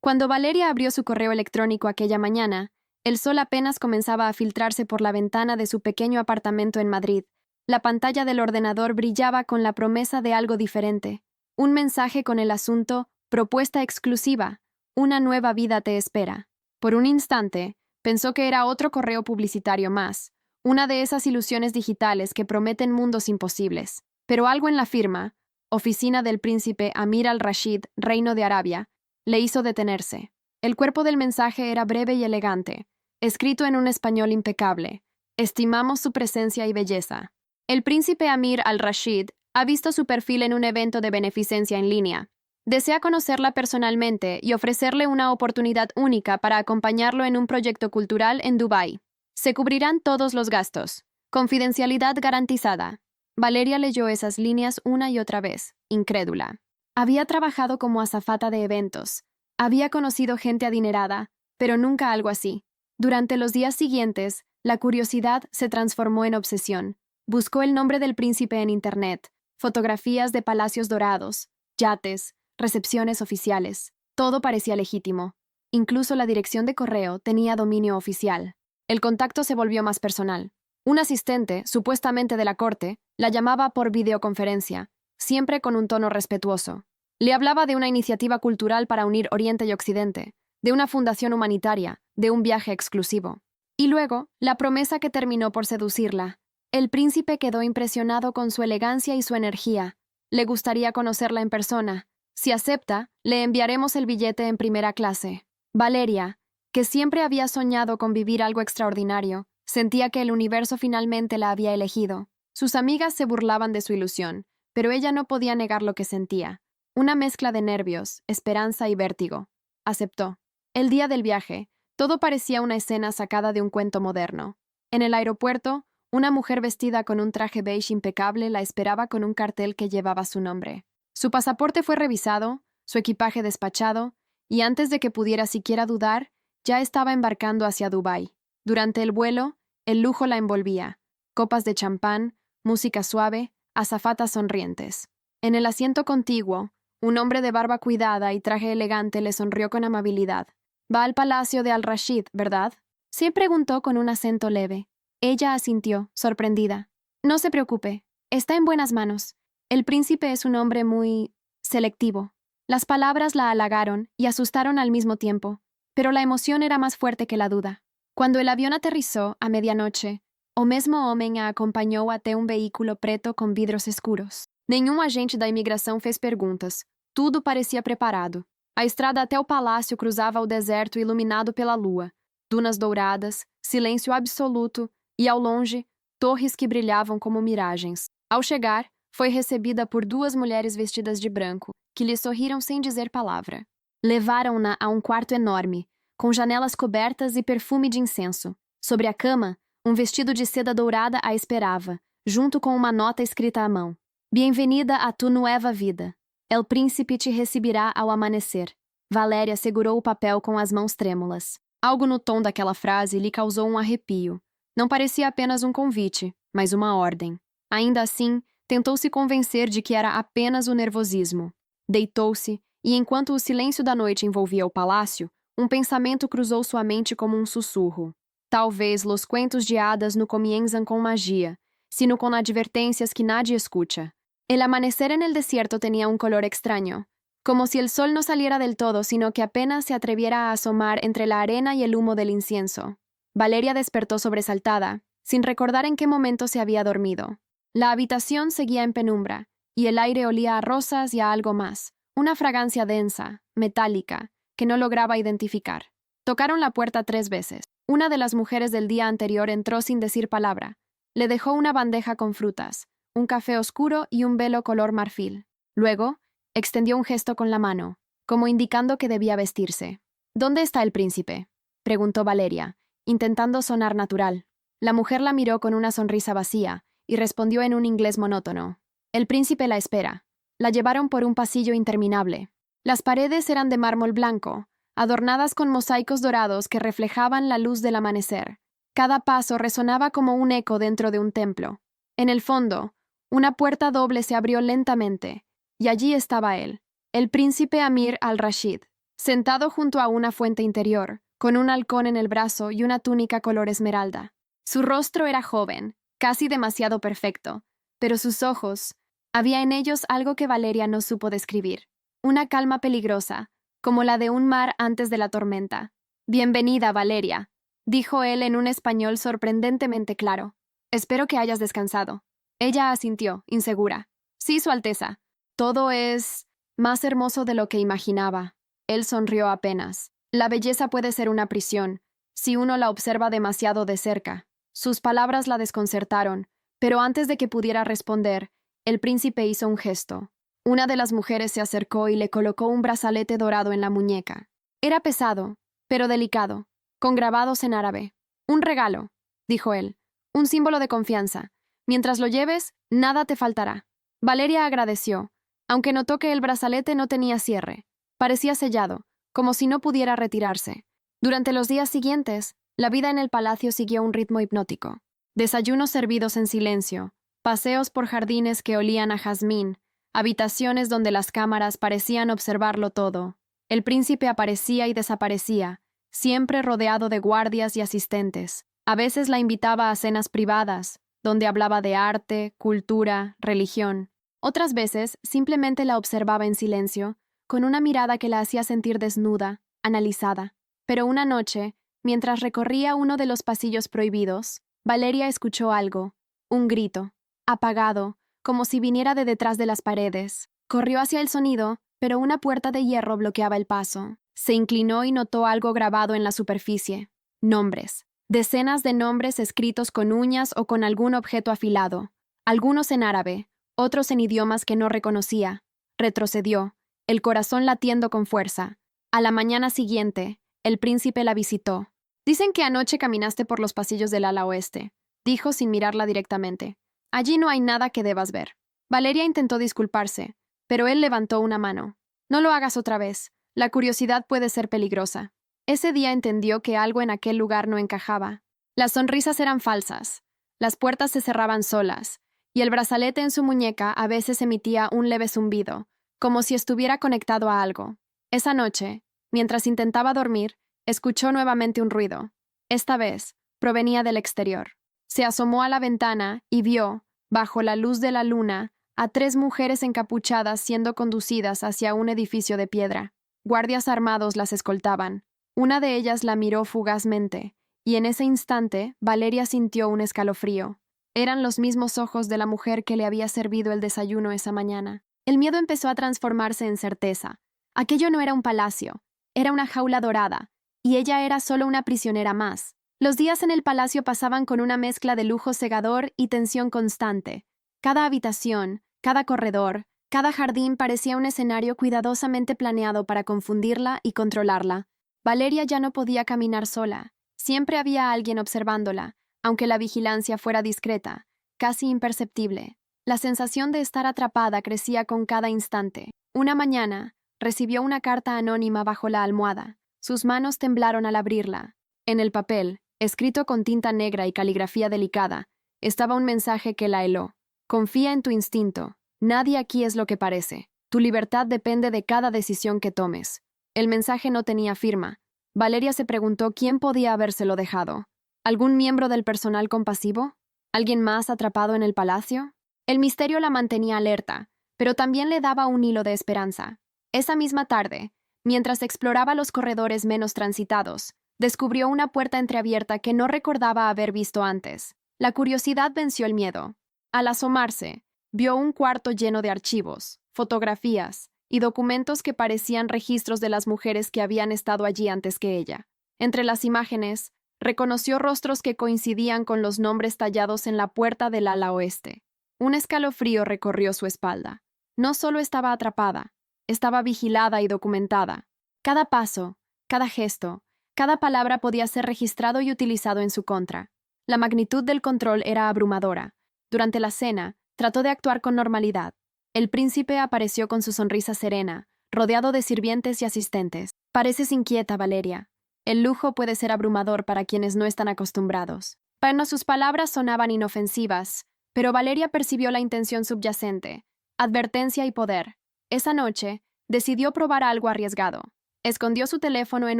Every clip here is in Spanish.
Cuando Valeria abrió su correo electrónico aquella mañana, el sol apenas comenzaba a filtrarse por la ventana de su pequeño apartamento en Madrid. La pantalla del ordenador brillaba con la promesa de algo diferente. Un mensaje con el asunto «Propuesta exclusiva. Una nueva vida te espera». Por un instante, pensó que era otro correo publicitario más, una de esas ilusiones digitales que prometen mundos imposibles. Pero algo en la firma, Oficina del Príncipe Amir al-Rashid, Reino de Arabia, le hizo detenerse. El cuerpo del mensaje era breve y elegante, escrito en un español impecable. Estimamos su presencia y belleza. El príncipe Amir al-Rashid ha visto su perfil en un evento de beneficencia en línea. Desea conocerla personalmente y ofrecerle una oportunidad única para acompañarlo en un proyecto cultural en Dubái. Se cubrirán todos los gastos. Confidencialidad garantizada. Valeria leyó esas líneas una y otra vez, incrédula. Había trabajado como azafata de eventos. Había conocido gente adinerada, pero nunca algo así. Durante los días siguientes, la curiosidad se transformó en obsesión. Buscó el nombre del príncipe en Internet, fotografías de palacios dorados, yates, recepciones oficiales. Todo parecía legítimo. Incluso la dirección de correo tenía dominio oficial. El contacto se volvió más personal. Un asistente, supuestamente de la corte, la llamaba por videoconferencia, siempre con un tono respetuoso. Le hablaba de una iniciativa cultural para unir Oriente y Occidente, de una fundación humanitaria, de un viaje exclusivo. Y luego, la promesa que terminó por seducirla. El príncipe quedó impresionado con su elegancia y su energía. Le gustaría conocerla en persona. Si acepta, le enviaremos el billete en primera clase. Valeria, que siempre había soñado con vivir algo extraordinario, sentía que el universo finalmente la había elegido. Sus amigas se burlaban de su ilusión, pero ella no podía negar lo que sentía. Una mezcla de nervios, esperanza y vértigo. Aceptó. El día del viaje, todo parecía una escena sacada de un cuento moderno. En el aeropuerto, una mujer vestida con un traje beige impecable la esperaba con un cartel que llevaba su nombre. Su pasaporte fue revisado, su equipaje despachado, y antes de que pudiera siquiera dudar, ya estaba embarcando hacia Dubái. Durante el vuelo, el lujo la envolvía. Copas de champán, música suave, azafatas sonrientes. En el asiento contiguo, un hombre de barba cuidada y traje elegante le sonrió con amabilidad. «Va al palacio de Al-Rashid, ¿verdad?», sí preguntó con un acento leve. Ella asintió, sorprendida. «No se preocupe, está en buenas manos. El príncipe es un hombre muy selectivo». Las palabras la halagaron y asustaron al mismo tiempo, pero la emoción era más fuerte que la duda. Cuando el avión aterrizó a medianoche, o mesmo homem a acompanhou até um veículo preto com vidros escuros. Nenhum agente da imigração fez perguntas. Tudo parecia preparado. A estrada até o palácio cruzava o deserto iluminado pela lua. Dunas douradas, silêncio absoluto e, ao longe, torres que brilhavam como miragens. Ao chegar, foi recebida por duas mulheres vestidas de branco, que lhe sorriram sem dizer palavra. Levaram-na a um quarto enorme, com janelas cobertas e perfume de incenso. Sobre a cama, um vestido de seda dourada a esperava, junto com uma nota escrita à mão. Bem-vinda a tu nueva vida. El príncipe te receberá ao amanhecer. Valéria segurou o papel com as mãos trêmulas. Algo no tom daquela frase lhe causou um arrepio. Não parecia apenas um convite, mas uma ordem. Ainda assim, tentou se convencer de que era apenas o nervosismo. Deitou-se, e enquanto o silêncio da noite envolvia o palácio, um pensamento cruzou sua mente como um sussurro. Talvez los cuentos de hadas no comienzan con magia, sino con advertencias que nadie escucha. El amanecer en el desierto tenía un color extraño, como si el sol no saliera del todo, sino que apenas se atreviera a asomar entre la arena y el humo del incienso. Valeria despertó sobresaltada, sin recordar en qué momento se había dormido. La habitación seguía en penumbra, y el aire olía a rosas y a algo más, una fragancia densa, metálica, que no lograba identificar. Tocaron la puerta 3 veces. Una de las mujeres del día anterior entró sin decir palabra. Le dejó una bandeja con frutas, un café oscuro y un velo color marfil. Luego, extendió un gesto con la mano, como indicando que debía vestirse. «¿Dónde está el príncipe?», preguntó Valeria, intentando sonar natural. La mujer la miró con una sonrisa vacía y respondió en un inglés monótono. «El príncipe la espera». La llevaron por un pasillo interminable. Las paredes eran de mármol blanco, adornadas con mosaicos dorados que reflejaban la luz del amanecer. Cada paso resonaba como un eco dentro de un templo. En el fondo, una puerta doble se abrió lentamente, y allí estaba él, el príncipe Amir al-Rashid, sentado junto a una fuente interior, con un halcón en el brazo y una túnica color esmeralda. Su rostro era joven, casi demasiado perfecto, pero sus ojos, había en ellos algo que Valeria no supo describir, una calma peligrosa, como la de un mar antes de la tormenta. «Bienvenida, Valeria», dijo él en un español sorprendentemente claro. «Espero que hayas descansado». Ella asintió, insegura. «Sí, Su Alteza. Todo es más hermoso de lo que imaginaba». Él sonrió apenas. «La belleza puede ser una prisión, si uno la observa demasiado de cerca». Sus palabras la desconcertaron, pero antes de que pudiera responder, el príncipe hizo un gesto. Una de las mujeres se acercó y le colocó un brazalete dorado en la muñeca. Era pesado, pero delicado, con grabados en árabe. «Un regalo», dijo él, «un símbolo de confianza. Mientras lo lleves, nada te faltará». Valeria agradeció, aunque notó que el brazalete no tenía cierre. Parecía sellado, como si no pudiera retirarse. Durante los días siguientes, la vida en el palacio siguió un ritmo hipnótico. Desayunos servidos en silencio, paseos por jardines que olían a jazmín, habitaciones donde las cámaras parecían observarlo todo. El príncipe aparecía y desaparecía, siempre rodeado de guardias y asistentes. A veces la invitaba a cenas privadas, donde hablaba de arte, cultura, religión. Otras veces simplemente la observaba en silencio, con una mirada que la hacía sentir desnuda, analizada. Pero una noche, mientras recorría uno de los pasillos prohibidos, Valeria escuchó algo, un grito, apagado, como si viniera de detrás de las paredes. Corrió hacia el sonido, pero una puerta de hierro bloqueaba el paso. Se inclinó y notó algo grabado en la superficie. Nombres. Decenas de nombres escritos con uñas o con algún objeto afilado. Algunos en árabe, otros en idiomas que no reconocía. Retrocedió, el corazón latiendo con fuerza. A la mañana siguiente, el príncipe la visitó. «Dicen que anoche caminaste por los pasillos del ala oeste», dijo sin mirarla directamente. «Allí no hay nada que debas ver». Valeria intentó disculparse, pero él levantó una mano. «No lo hagas otra vez. La curiosidad puede ser peligrosa». Ese día entendió que algo en aquel lugar no encajaba. Las sonrisas eran falsas, las puertas se cerraban solas, y el brazalete en su muñeca a veces emitía un leve zumbido, como si estuviera conectado a algo. Esa noche, mientras intentaba dormir, escuchó nuevamente un ruido. Esta vez, provenía del exterior. Se asomó a la ventana y vio, bajo la luz de la luna, a 3 mujeres encapuchadas siendo conducidas hacia un edificio de piedra. Guardias armados las escoltaban. Una de ellas la miró fugazmente, y en ese instante Valeria sintió un escalofrío. Eran los mismos ojos de la mujer que le había servido el desayuno esa mañana. El miedo empezó a transformarse en certeza. Aquello no era un palacio, era una jaula dorada, y ella era solo una prisionera más. Los días en el palacio pasaban con una mezcla de lujo cegador y tensión constante. Cada habitación, cada corredor, cada jardín parecía un escenario cuidadosamente planeado para confundirla y controlarla. Valeria ya no podía caminar sola. Siempre había alguien observándola, aunque la vigilancia fuera discreta, casi imperceptible. La sensación de estar atrapada crecía con cada instante. Una mañana, recibió una carta anónima bajo la almohada. Sus manos temblaron al abrirla. En el papel, escrito con tinta negra y caligrafía delicada, estaba un mensaje que la heló. «Confía en tu instinto. Nadie aquí es lo que parece. Tu libertad depende de cada decisión que tomes». El mensaje no tenía firma. Valeria se preguntó quién podía habérselo dejado. ¿Algún miembro del personal compasivo? ¿Alguien más atrapado en el palacio? El misterio la mantenía alerta, pero también le daba un hilo de esperanza. Esa misma tarde, mientras exploraba los corredores menos transitados, descubrió una puerta entreabierta que no recordaba haber visto antes. La curiosidad venció el miedo. Al asomarse, vio un cuarto lleno de archivos, fotografías y documentos que parecían registros de las mujeres que habían estado allí antes que ella. Entre las imágenes, reconoció rostros que coincidían con los nombres tallados en la puerta del ala oeste. Un escalofrío recorrió su espalda. No solo estaba atrapada, estaba vigilada y documentada. Cada paso, cada gesto, cada palabra podía ser registrado y utilizado en su contra. La magnitud del control era abrumadora. Durante la cena, trató de actuar con normalidad. El príncipe apareció con su sonrisa serena, rodeado de sirvientes y asistentes. «Pareces inquieta, Valeria. El lujo puede ser abrumador para quienes no están acostumbrados». Bueno, sus palabras sonaban inofensivas, pero Valeria percibió la intención subyacente, advertencia y poder. Esa noche, decidió probar algo arriesgado. Escondió su teléfono en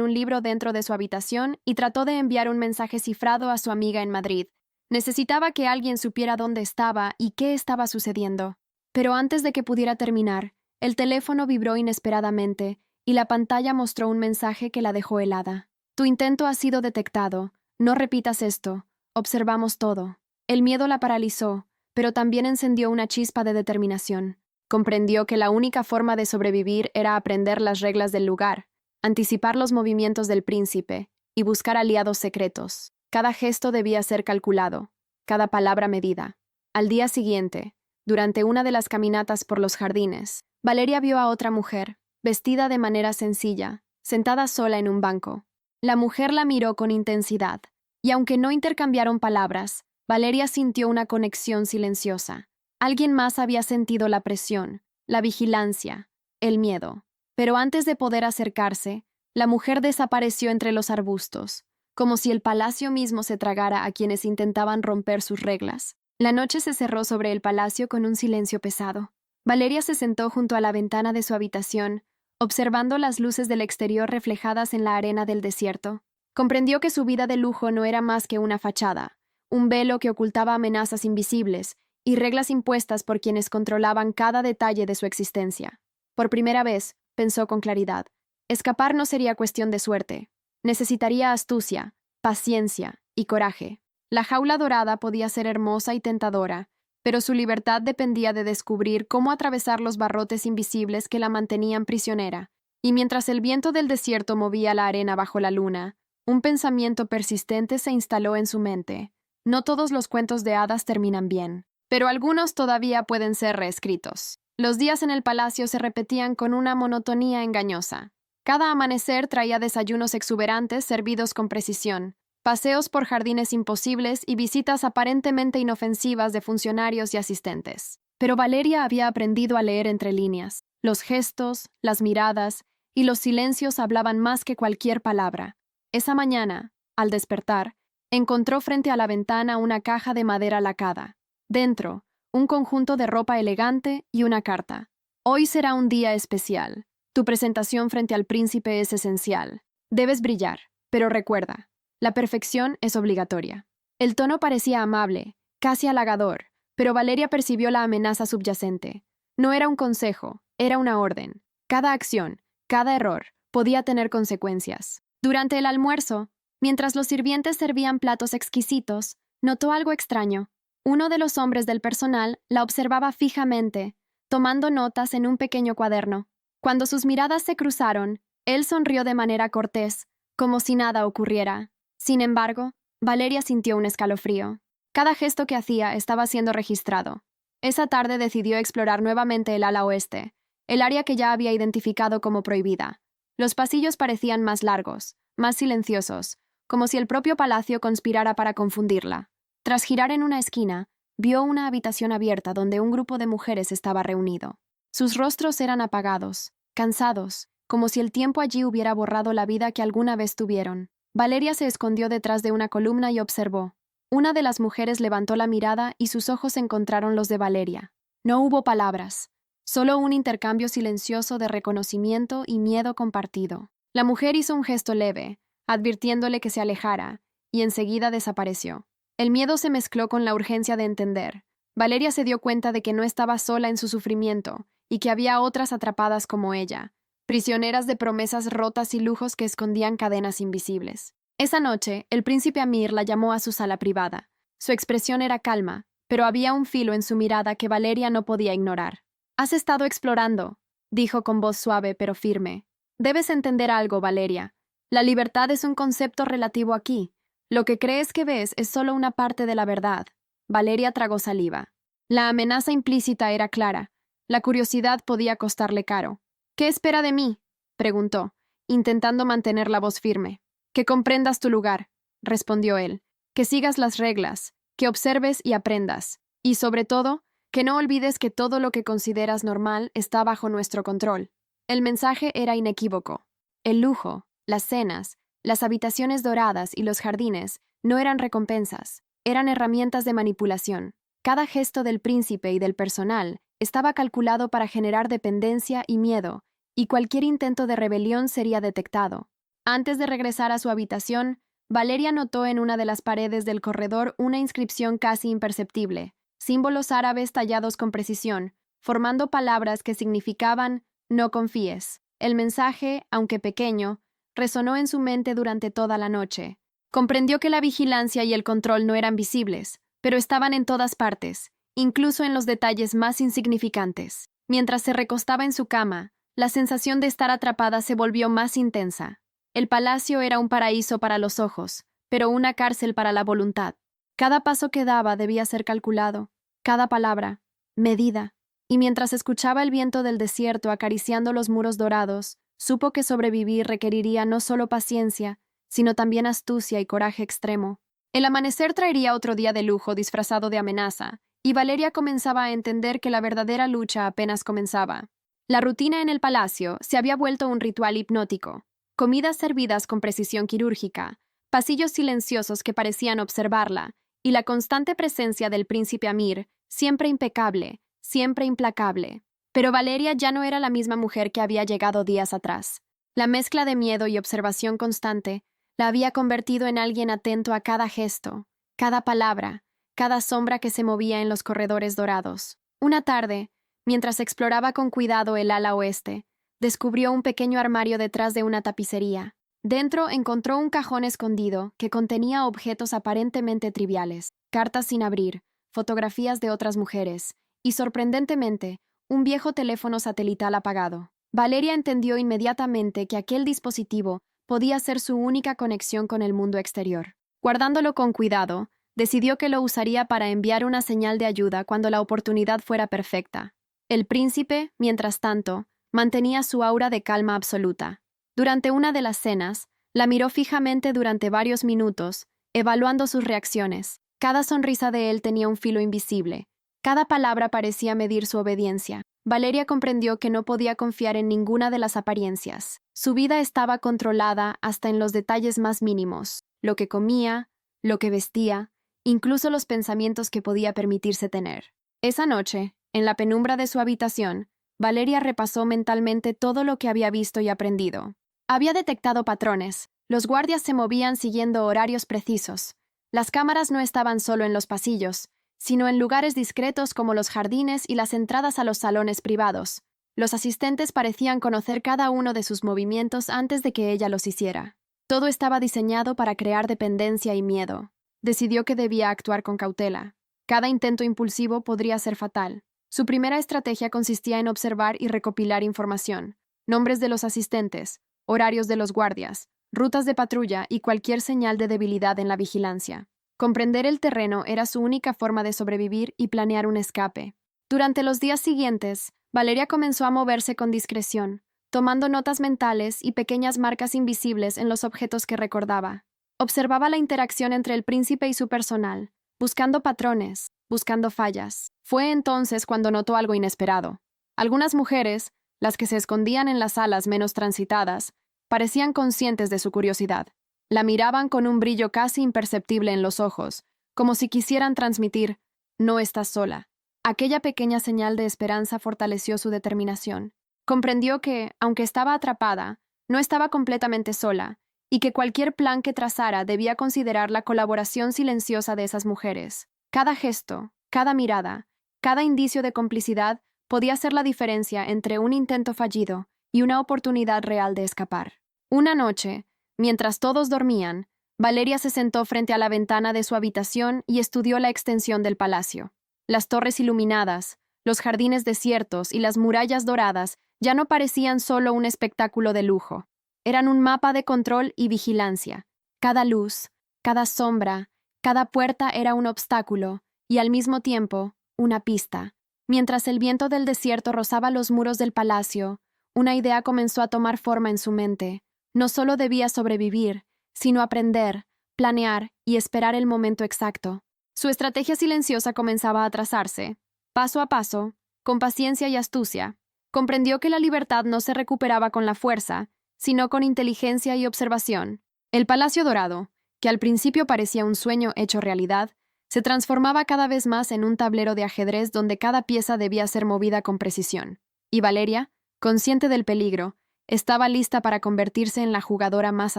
un libro dentro de su habitación y trató de enviar un mensaje cifrado a su amiga en Madrid. Necesitaba que alguien supiera dónde estaba y qué estaba sucediendo. Pero antes de que pudiera terminar, el teléfono vibró inesperadamente y la pantalla mostró un mensaje que la dejó helada. Tu intento ha sido detectado. No repitas esto. Observamos todo. El miedo la paralizó, pero también encendió una chispa de determinación. Comprendió que la única forma de sobrevivir era aprender las reglas del lugar, anticipar los movimientos del príncipe y buscar aliados secretos. Cada gesto debía ser calculado, cada palabra medida. Al día siguiente, durante una de las caminatas por los jardines, Valeria vio a otra mujer, vestida de manera sencilla, sentada sola en un banco. La mujer la miró con intensidad, y aunque no intercambiaron palabras, Valeria sintió una conexión silenciosa. Alguien más había sentido la presión, la vigilancia, el miedo. Pero antes de poder acercarse, la mujer desapareció entre los arbustos, como si el palacio mismo se tragara a quienes intentaban romper sus reglas. La noche se cerró sobre el palacio con un silencio pesado. Valeria se sentó junto a la ventana de su habitación, observando las luces del exterior reflejadas en la arena del desierto. Comprendió que su vida de lujo no era más que una fachada, un velo que ocultaba amenazas invisibles y reglas impuestas por quienes controlaban cada detalle de su existencia. Por primera vez, pensó con claridad, escapar no sería cuestión de suerte. Necesitaría astucia, paciencia y coraje. La jaula dorada podía ser hermosa y tentadora, pero su libertad dependía de descubrir cómo atravesar los barrotes invisibles que la mantenían prisionera. Y mientras el viento del desierto movía la arena bajo la luna, un pensamiento persistente se instaló en su mente. No todos los cuentos de hadas terminan bien, pero algunos todavía pueden ser reescritos. Los días en el palacio se repetían con una monotonía engañosa. Cada amanecer traía desayunos exuberantes servidos con precisión, paseos por jardines imposibles y visitas aparentemente inofensivas de funcionarios y asistentes. Pero Valeria había aprendido a leer entre líneas. Los gestos, las miradas y los silencios hablaban más que cualquier palabra. Esa mañana, al despertar, encontró frente a la ventana una caja de madera lacada. Dentro, un conjunto de ropa elegante y una carta. Hoy será un día especial. Tu presentación frente al príncipe es esencial. Debes brillar, pero recuerda, la perfección es obligatoria. El tono parecía amable, casi halagador, pero Valeria percibió la amenaza subyacente. No era un consejo, era una orden. Cada acción, cada error, podía tener consecuencias. Durante el almuerzo, mientras los sirvientes servían platos exquisitos, notó algo extraño. Uno de los hombres del personal la observaba fijamente, tomando notas en un pequeño cuaderno. Cuando sus miradas se cruzaron, él sonrió de manera cortés, como si nada ocurriera. Sin embargo, Valeria sintió un escalofrío. Cada gesto que hacía estaba siendo registrado. Esa tarde decidió explorar nuevamente el ala oeste, el área que ya había identificado como prohibida. Los pasillos parecían más largos, más silenciosos, como si el propio palacio conspirara para confundirla. Tras girar en una esquina, vio una habitación abierta donde un grupo de mujeres estaba reunido. Sus rostros eran apagados, cansados, como si el tiempo allí hubiera borrado la vida que alguna vez tuvieron. Valeria se escondió detrás de una columna y observó. Una de las mujeres levantó la mirada y sus ojos encontraron los de Valeria. No hubo palabras, solo un intercambio silencioso de reconocimiento y miedo compartido. La mujer hizo un gesto leve, advirtiéndole que se alejara, y enseguida desapareció. El miedo se mezcló con la urgencia de entender. Valeria se dio cuenta de que no estaba sola en su sufrimiento y que había otras atrapadas como ella, prisioneras de promesas rotas y lujos que escondían cadenas invisibles. Esa noche, el príncipe Amir la llamó a su sala privada. Su expresión era calma, pero había un filo en su mirada que Valeria no podía ignorar. «Has estado explorando», dijo con voz suave pero firme. «Debes entender algo, Valeria. La libertad es un concepto relativo aquí. Lo que crees que ves es solo una parte de la verdad». Valeria tragó saliva. La amenaza implícita era clara. La curiosidad podía costarle caro. «¿Qué espera de mí?», preguntó, intentando mantener la voz firme. «Que comprendas tu lugar», respondió él. «Que sigas las reglas, que observes y aprendas. Y, sobre todo, que no olvides que todo lo que consideras normal está bajo nuestro control». El mensaje era inequívoco. El lujo, las cenas, las habitaciones doradas y los jardines no eran recompensas, eran herramientas de manipulación. Cada gesto del príncipe y del personal estaba calculado para generar dependencia y miedo, y cualquier intento de rebelión sería detectado. Antes de regresar a su habitación, Valeria notó en una de las paredes del corredor una inscripción casi imperceptible, símbolos árabes tallados con precisión, formando palabras que significaban «no confíes». El mensaje, aunque pequeño, resonó en su mente durante toda la noche. Comprendió que la vigilancia y el control no eran visibles, pero estaban en todas partes, incluso en los detalles más insignificantes. Mientras se recostaba en su cama, la sensación de estar atrapada se volvió más intensa. El palacio era un paraíso para los ojos, pero una cárcel para la voluntad. Cada paso que daba debía ser calculado, cada palabra, medida. Y mientras escuchaba el viento del desierto acariciando los muros dorados, supo que sobrevivir requeriría no solo paciencia, sino también astucia y coraje extremo. El amanecer traería otro día de lujo disfrazado de amenaza, y Valeria comenzaba a entender que la verdadera lucha apenas comenzaba. La rutina en el palacio se había vuelto un ritual hipnótico. Comidas servidas con precisión quirúrgica, pasillos silenciosos que parecían observarla, y la constante presencia del príncipe Amir, siempre impecable, siempre implacable. Pero Valeria ya no era la misma mujer que había llegado días atrás. La mezcla de miedo y observación constante la había convertido en alguien atento a cada gesto, cada palabra, cada sombra que se movía en los corredores dorados. Una tarde, mientras exploraba con cuidado el ala oeste, descubrió un pequeño armario detrás de una tapicería. Dentro encontró un cajón escondido que contenía objetos aparentemente triviales, cartas sin abrir, fotografías de otras mujeres y, sorprendentemente, un viejo teléfono satelital apagado. Valeria entendió inmediatamente que aquel dispositivo podía ser su única conexión con el mundo exterior. Guardándolo con cuidado, decidió que lo usaría para enviar una señal de ayuda cuando la oportunidad fuera perfecta. El príncipe, mientras tanto, mantenía su aura de calma absoluta. Durante una de las cenas, la miró fijamente durante varios minutos, evaluando sus reacciones. Cada sonrisa de él tenía un filo invisible. Cada palabra parecía medir su obediencia. Valeria comprendió que no podía confiar en ninguna de las apariencias. Su vida estaba controlada hasta en los detalles más mínimos, lo que comía, lo que vestía, incluso los pensamientos que podía permitirse tener. Esa noche, en la penumbra de su habitación, Valeria repasó mentalmente todo lo que había visto y aprendido. Había detectado patrones. Los guardias se movían siguiendo horarios precisos. Las cámaras no estaban solo en los pasillos, sino en lugares discretos como los jardines y las entradas a los salones privados. Los asistentes parecían conocer cada uno de sus movimientos antes de que ella los hiciera. Todo estaba diseñado para crear dependencia y miedo. Decidió que debía actuar con cautela. Cada intento impulsivo podría ser fatal. Su primera estrategia consistía en observar y recopilar información, nombres de los asistentes, horarios de los guardias, rutas de patrulla y cualquier señal de debilidad en la vigilancia. Comprender el terreno era su única forma de sobrevivir y planear un escape. Durante los días siguientes, Valeria comenzó a moverse con discreción, tomando notas mentales y pequeñas marcas invisibles en los objetos que recordaba. Observaba la interacción entre el príncipe y su personal, buscando patrones, buscando fallas. Fue entonces cuando notó algo inesperado. Algunas mujeres, las que se escondían en las salas menos transitadas, parecían conscientes de su curiosidad. La miraban con un brillo casi imperceptible en los ojos, como si quisieran transmitir, «No estás sola». Aquella pequeña señal de esperanza fortaleció su determinación. Comprendió que, aunque estaba atrapada, no estaba completamente sola, y que cualquier plan que trazara debía considerar la colaboración silenciosa de esas mujeres. Cada gesto, cada mirada, cada indicio de complicidad podía ser la diferencia entre un intento fallido y una oportunidad real de escapar. Una noche, mientras todos dormían, Valeria se sentó frente a la ventana de su habitación y estudió la extensión del palacio. Las torres iluminadas, los jardines desiertos y las murallas doradas ya no parecían solo un espectáculo de lujo. Eran un mapa de control y vigilancia. Cada luz, cada sombra, cada puerta era un obstáculo y al mismo tiempo una pista. Mientras el viento del desierto rozaba los muros del palacio, una idea comenzó a tomar forma en su mente. No solo debía sobrevivir, sino aprender, planear y esperar el momento exacto. Su estrategia silenciosa comenzaba a trazarse, paso a paso, con paciencia y astucia. Comprendió que la libertad no se recuperaba con la fuerza, sino con inteligencia y observación. El Palacio Dorado, que al principio parecía un sueño hecho realidad, se transformaba cada vez más en un tablero de ajedrez donde cada pieza debía ser movida con precisión. Y Valeria, Consciente del peligro, estaba lista para convertirse en la jugadora más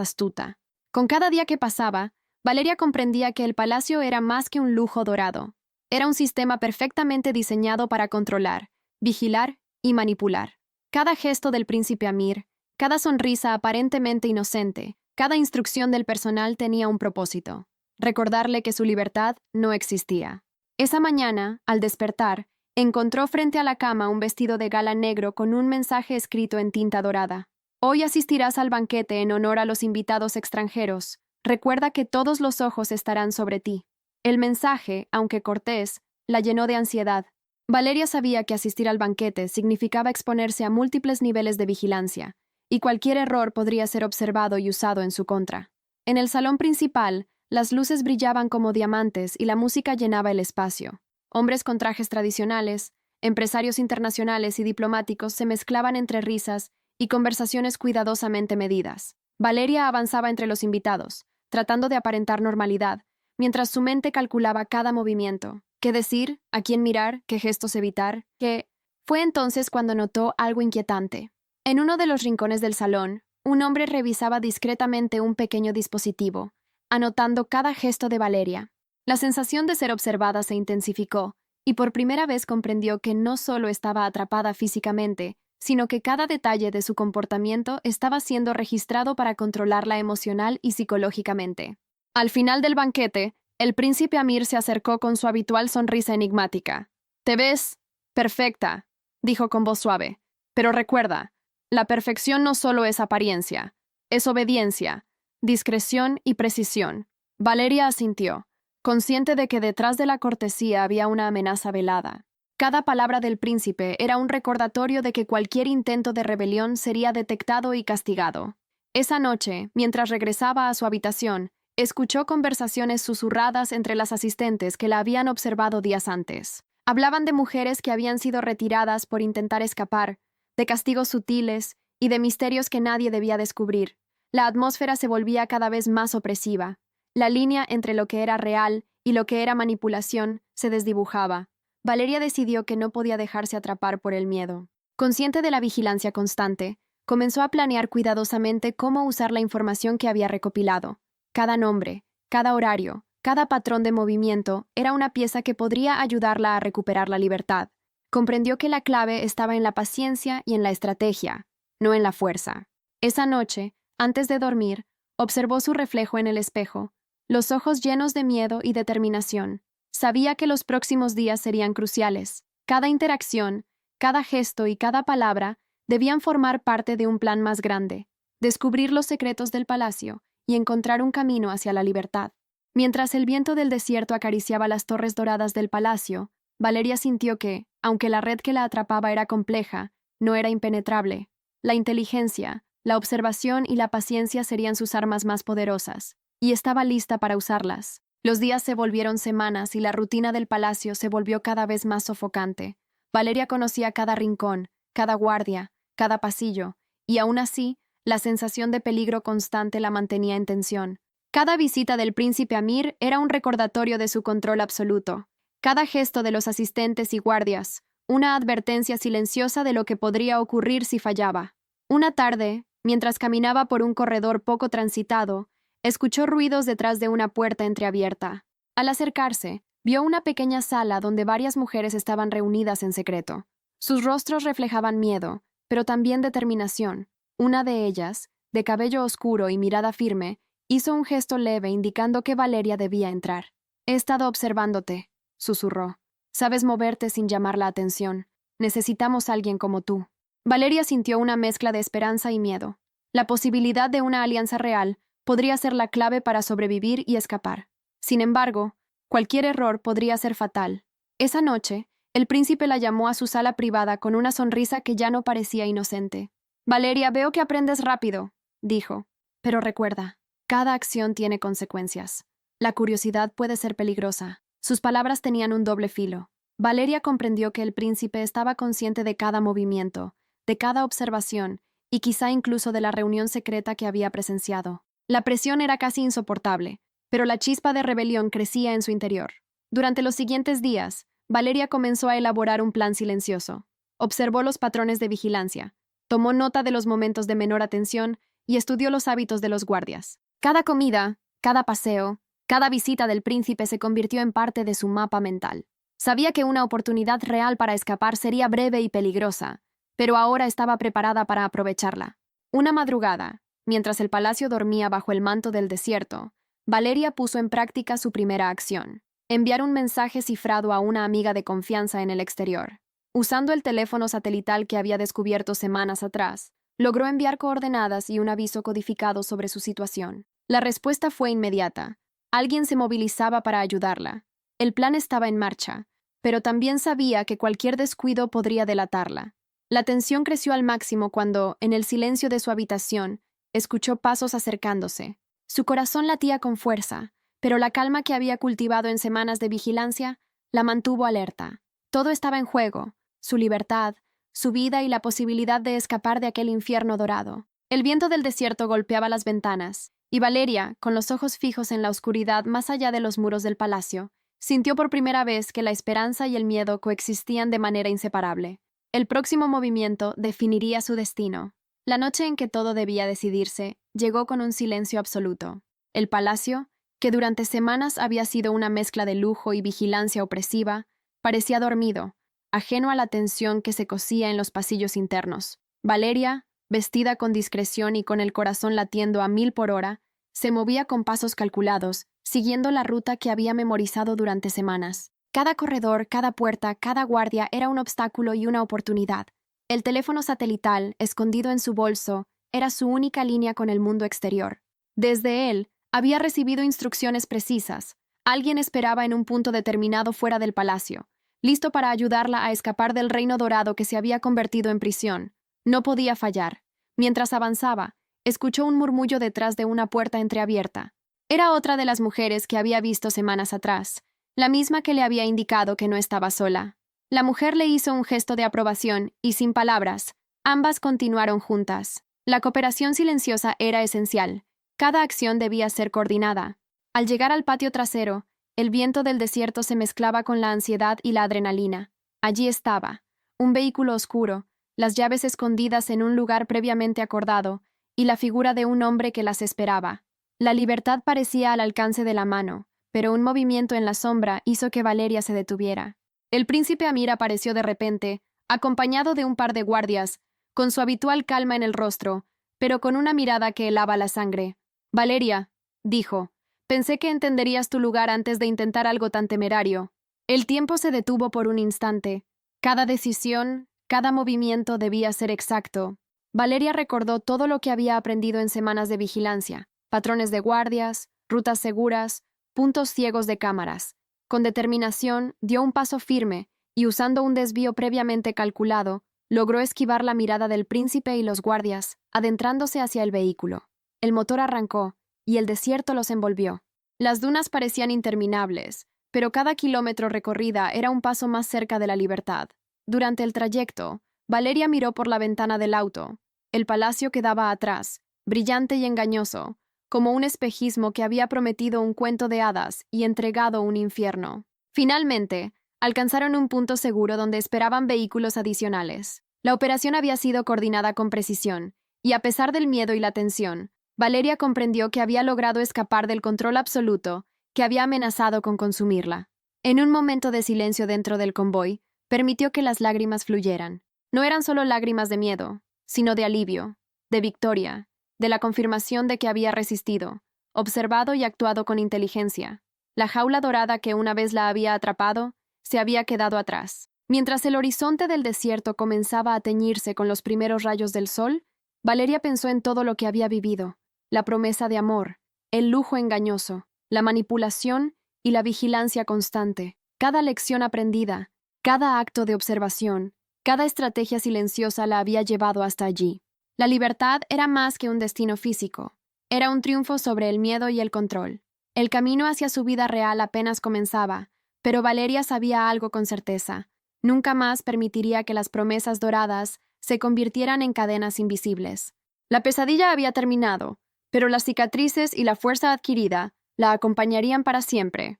astuta. Con cada día que pasaba, Valeria comprendía que el palacio era más que un lujo dorado. Era un sistema perfectamente diseñado para controlar, vigilar y manipular. Cada gesto del príncipe Amir, cada sonrisa aparentemente inocente, cada instrucción del personal tenía un propósito: recordarle que su libertad no existía. Esa mañana, al despertar, encontró frente a la cama un vestido de gala negro con un mensaje escrito en tinta dorada. Hoy asistirás al banquete en honor a los invitados extranjeros. Recuerda que todos los ojos estarán sobre ti. El mensaje, aunque cortés, la llenó de ansiedad. Valeria sabía que asistir al banquete significaba exponerse a múltiples niveles de vigilancia, y cualquier error podría ser observado y usado en su contra. En el salón principal, las luces brillaban como diamantes y la música llenaba el espacio. Hombres con trajes tradicionales, empresarios internacionales y diplomáticos se mezclaban entre risas y conversaciones cuidadosamente medidas. Valeria avanzaba entre los invitados, tratando de aparentar normalidad, mientras su mente calculaba cada movimiento: qué decir, a quién mirar, qué gestos evitar, qué... Fue entonces cuando notó algo inquietante. En uno de los rincones del salón, un hombre revisaba discretamente un pequeño dispositivo, anotando cada gesto de Valeria. La sensación de ser observada se intensificó, y por primera vez comprendió que no solo estaba atrapada físicamente, sino que cada detalle de su comportamiento estaba siendo registrado para controlarla emocional y psicológicamente. Al final del banquete, el príncipe Amir se acercó con su habitual sonrisa enigmática. «Te ves perfecta», dijo con voz suave. «Pero recuerda, la perfección no solo es apariencia, es obediencia, discreción y precisión». Valeria asintió, consciente de que detrás de la cortesía había una amenaza velada. Cada palabra del príncipe era un recordatorio de que cualquier intento de rebelión sería detectado y castigado. Esa noche, mientras regresaba a su habitación, escuchó conversaciones susurradas entre las asistentes que la habían observado días antes. Hablaban de mujeres que habían sido retiradas por intentar escapar, de castigos sutiles y de misterios que nadie debía descubrir. La atmósfera se volvía cada vez más opresiva. La línea entre lo que era real y lo que era manipulación se desdibujaba. Valeria decidió que no podía dejarse atrapar por el miedo. Consciente de la vigilancia constante, comenzó a planear cuidadosamente cómo usar la información que había recopilado. Cada nombre, cada horario, cada patrón de movimiento era una pieza que podría ayudarla a recuperar la libertad. Comprendió que la clave estaba en la paciencia y en la estrategia, no en la fuerza. Esa noche, antes de dormir, observó su reflejo en el espejo, los ojos llenos de miedo y determinación. Sabía que los próximos días serían cruciales. Cada interacción, cada gesto y cada palabra debían formar parte de un plan más grande: descubrir los secretos del palacio y encontrar un camino hacia la libertad. Mientras el viento del desierto acariciaba las torres doradas del palacio, Valeria sintió que, aunque la red que la atrapaba era compleja, no era impenetrable. La inteligencia, la observación y la paciencia serían sus armas más poderosas, y estaba lista para usarlas. Los días se volvieron semanas y la rutina del palacio se volvió cada vez más sofocante. Valeria conocía cada rincón, cada guardia, cada pasillo, y aún así, la sensación de peligro constante la mantenía en tensión. Cada visita del príncipe Amir era un recordatorio de su control absoluto. Cada gesto de los asistentes y guardias, una advertencia silenciosa de lo que podría ocurrir si fallaba. Una tarde, mientras caminaba por un corredor poco transitado, escuchó ruidos detrás de una puerta entreabierta. Al acercarse, vio una pequeña sala donde varias mujeres estaban reunidas en secreto. Sus rostros reflejaban miedo, pero también determinación. Una de ellas, de cabello oscuro y mirada firme, hizo un gesto leve indicando que Valeria debía entrar. «He estado observándote», susurró. «Sabes moverte sin llamar la atención. Necesitamos a alguien como tú». Valeria sintió una mezcla de esperanza y miedo. La posibilidad de una alianza real podría ser la clave para sobrevivir y escapar. Sin embargo, cualquier error podría ser fatal. Esa noche, el príncipe la llamó a su sala privada con una sonrisa que ya no parecía inocente. «Valeria, veo que aprendes rápido», dijo. «Pero recuerda, cada acción tiene consecuencias. La curiosidad puede ser peligrosa». Sus palabras tenían un doble filo. Valeria comprendió que el príncipe estaba consciente de cada movimiento, de cada observación, y quizá incluso de la reunión secreta que había presenciado. La presión era casi insoportable, pero la chispa de rebelión crecía en su interior. Durante los siguientes días, Valeria comenzó a elaborar un plan silencioso. Observó los patrones de vigilancia, Tomó nota de los momentos de menor atención y estudió los hábitos de los guardias. Cada comida, cada paseo, cada visita del príncipe se convirtió en parte de su mapa mental. Sabía que una oportunidad real para escapar sería breve y peligrosa, pero ahora estaba preparada para aprovecharla. Una madrugada, mientras el palacio dormía bajo el manto del desierto, Valeria puso en práctica su primera acción: enviar un mensaje cifrado a una amiga de confianza en el exterior. Usando el teléfono satelital que había descubierto semanas atrás, logró enviar coordenadas y un aviso codificado sobre su situación. La respuesta fue inmediata. Alguien se movilizaba para ayudarla. El plan estaba en marcha, pero también sabía que cualquier descuido podría delatarla. La tensión creció al máximo cuando, en el silencio de su habitación, escuchó pasos acercándose. Su corazón latía con fuerza, pero la calma que había cultivado en semanas de vigilancia la mantuvo alerta. Todo estaba en juego: su libertad, su vida y la posibilidad de escapar de aquel infierno dorado. El viento del desierto golpeaba las ventanas, y Valeria, con los ojos fijos en la oscuridad más allá de los muros del palacio, sintió por primera vez que la esperanza y el miedo coexistían de manera inseparable. El próximo movimiento definiría su destino. La noche en que todo debía decidirse llegó con un silencio absoluto. El palacio, que durante semanas había sido una mezcla de lujo y vigilancia opresiva, parecía dormido, ajeno a la tensión que se cosía en los pasillos internos. Valeria, vestida con discreción y con el corazón latiendo a 1000 por hora, se movía con pasos calculados, siguiendo la ruta que había memorizado durante semanas. Cada corredor, cada puerta, cada guardia era un obstáculo y una oportunidad. El teléfono satelital, escondido en su bolso, era su única línea con el mundo exterior. Desde él, había recibido instrucciones precisas. Alguien esperaba en un punto determinado fuera del palacio, listo para ayudarla a escapar del reino dorado que se había convertido en prisión. No podía fallar. Mientras avanzaba, escuchó un murmullo detrás de una puerta entreabierta. Era otra de las mujeres que había visto semanas atrás, la misma que le había indicado que no estaba sola. La mujer le hizo un gesto de aprobación y, sin palabras, ambas continuaron juntas. La cooperación silenciosa era esencial. Cada acción debía ser coordinada. Al llegar al patio trasero, el viento del desierto se mezclaba con la ansiedad y la adrenalina. Allí estaba, un vehículo oscuro, las llaves escondidas en un lugar previamente acordado, y la figura de un hombre que las esperaba. La libertad parecía al alcance de la mano, pero un movimiento en la sombra hizo que Valeria se detuviera. El príncipe Amir apareció de repente, acompañado de un par de guardias, con su habitual calma en el rostro, pero con una mirada que helaba la sangre. «Valeria», dijo, «pensé que entenderías tu lugar antes de intentar algo tan temerario». El tiempo se detuvo por un instante. Cada decisión, cada movimiento debía ser exacto. Valeria recordó todo lo que había aprendido en semanas de vigilancia: patrones de guardias, rutas seguras, puntos ciegos de cámaras. Con determinación, dio un paso firme y, usando un desvío previamente calculado, logró esquivar la mirada del príncipe y los guardias, adentrándose hacia el vehículo. El motor arrancó y el desierto los envolvió. Las dunas parecían interminables, pero cada kilómetro recorrida era un paso más cerca de la libertad. Durante el trayecto, Valeria miró por la ventana del auto. El palacio quedaba atrás, brillante y engañoso, como un espejismo que había prometido un cuento de hadas y entregado un infierno. Finalmente, alcanzaron un punto seguro donde esperaban vehículos adicionales. La operación había sido coordinada con precisión, y a pesar del miedo y la tensión, Valeria comprendió que había logrado escapar del control absoluto que había amenazado con consumirla. En un momento de silencio dentro del convoy, permitió que las lágrimas fluyeran. No eran solo lágrimas de miedo, sino de alivio, de victoria, de la confirmación de que había resistido, observado y actuado con inteligencia. La jaula dorada que una vez la había atrapado se había quedado atrás. Mientras el horizonte del desierto comenzaba a teñirse con los primeros rayos del sol, Valeria pensó en todo lo que había vivido: la promesa de amor, el lujo engañoso, la manipulación y la vigilancia constante. Cada lección aprendida, cada acto de observación, cada estrategia silenciosa la había llevado hasta allí. La libertad era más que un destino físico, era un triunfo sobre el miedo y el control. El camino hacia su vida real apenas comenzaba, pero Valeria sabía algo con certeza: nunca más permitiría que las promesas doradas se convirtieran en cadenas invisibles. La pesadilla había terminado, pero las cicatrices y la fuerza adquirida la acompañarían para siempre.